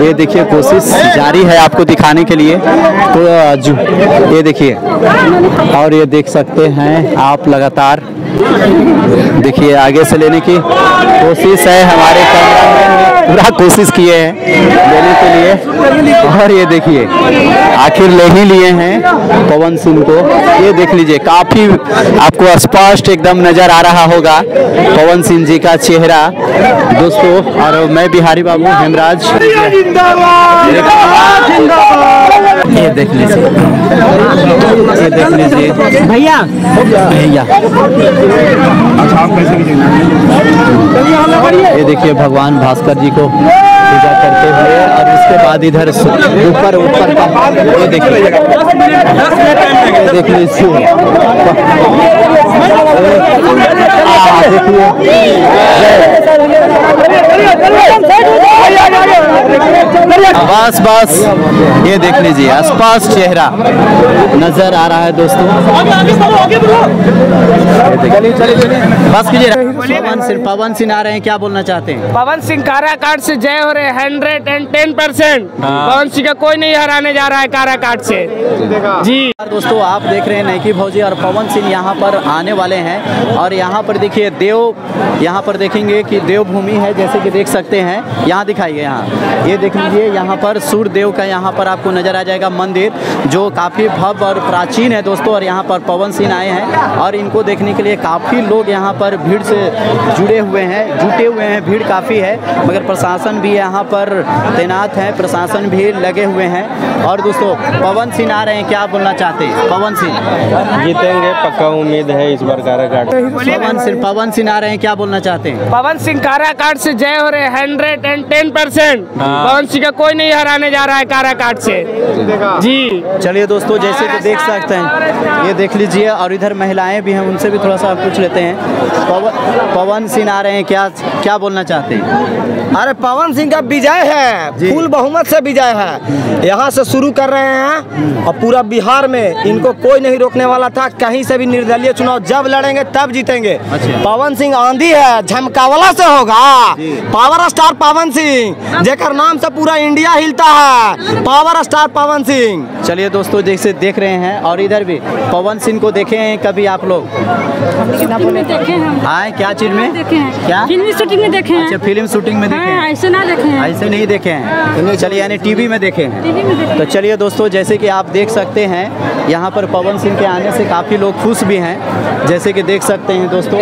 ये देखिए कोशिश जारी है आपको दिखाने के लिए, तो ये देखिए, और ये देख सकते हैं आप लगातार देखिए आगे से लेने की कोशिश है, हमारे कैमरामैन ने पूरा कोशिश किए हैं लेने के लिए, और ये देखिए आखिर ले ही लिए हैं पवन सिंह को। ये देख लीजिए काफी आपको स्पष्ट एकदम नजर आ रहा होगा पवन सिंह जी का चेहरा दोस्तों। और मैं बिहारी बाबू हेमराज, ये देख लीजिए, ये देख लीजिए भैया भैया, ये देखिए भगवान भास्कर जी को पूजा करते हुए, और इसके बाद इधर ऊपर ऊपर का ये देखिए, देख लीजिए बस बस, ये देख लीजिए स्पष्ट चेहरा नजर आ रहा है दोस्तों। बस कीजिए, पवन सिंह आ रहे हैं, क्या बोलना चाहते हैं? पवन सिंह काराकाट से जय हो रहे 110%। पवन सिंह का कोई नहीं हराने जा रहा है काराकाट से जी। दोस्तों आप देख रहे हैं नैकी भौजी और पवन सिंह यहाँ पर आने वाले हैं, और यहाँ पर देखिए यहाँ पर देखेंगे कि देवभूमि है, जैसे कि देख सकते हैं यहाँ दिखाइए, यहाँ ये देख लीजिए, यहाँ पर सूर्य देव का यहाँ पर आपको नजर आ जाएगा मंदिर, जो काफ़ी भव्य और प्राचीन है दोस्तों। और यहाँ पर पवन सिंह आए हैं, और इनको देखने के लिए काफ़ी लोग यहाँ पर भीड़ से जुटे हुए हैं, भीड़ काफ़ी है, मगर प्रशासन भी यहाँ पर तैनात है, प्रशासन भी लगे हुए हैं। और दोस्तों पवन सिंह आ रहे हैं, क्या बोलना चाहते हैं? पवन सिंह जीतेंगे, पक्का उम्मीद है इस बार काराकाट। पवन सिंह आ रहे हैं, क्या बोलना चाहते हैं? पवन सिंह काराकाट से जय हो रहे 110%। पवन सिंह का कोई नहीं हराने जा रहा है काराकाट से जी। चलिए दोस्तों, जैसे कि देख सकते हैं, ये देख लीजिए, और इधर महिलाएं भी हैं, उनसे भी थोड़ा सा पूछ लेते हैं। पवन सिंह आ रहे हैं, क्या बोलना चाहते हैं? अरे पवन सिंह का विजय है, फुल बहुमत से विजय है। यहाँ से शुरू कर रहे हैं, और पूरा बिहार में इनको कोई नहीं रोकने वाला था। कहीं से भी निर्दलीय चुनाव जब लड़ेंगे तब जीतेंगे। पवन सिंह आंधी है, झमकावला से होगा। पावर स्टार पवन सिंह, जेकर नाम से पूरा इंडिया हिलता है, पावर स्टार पवन सिंह। चलिए दोस्तों, जैसे देख रहे हैं, और इधर भी पवन सिंह को देखे हैं कभी आप लोग? देखे हैं। आए क्या चीज में देखे हैं? क्या फिल्म शूटिंग में देखे हैं? अच्छा, फिल्म शूटिंग में देखे हैं? ऐसे ना देखे हैं। ऐसे नहीं देखे हैं, चलिए यानी टीवी में देखे हैं। टीवी में देखे। तो चलिए दोस्तों, जैसे कि आप देख सकते हैं, यहाँ पर पवन सिंह के आने से काफ़ी लोग खुश भी हैं, जैसे कि देख सकते हैं दोस्तों।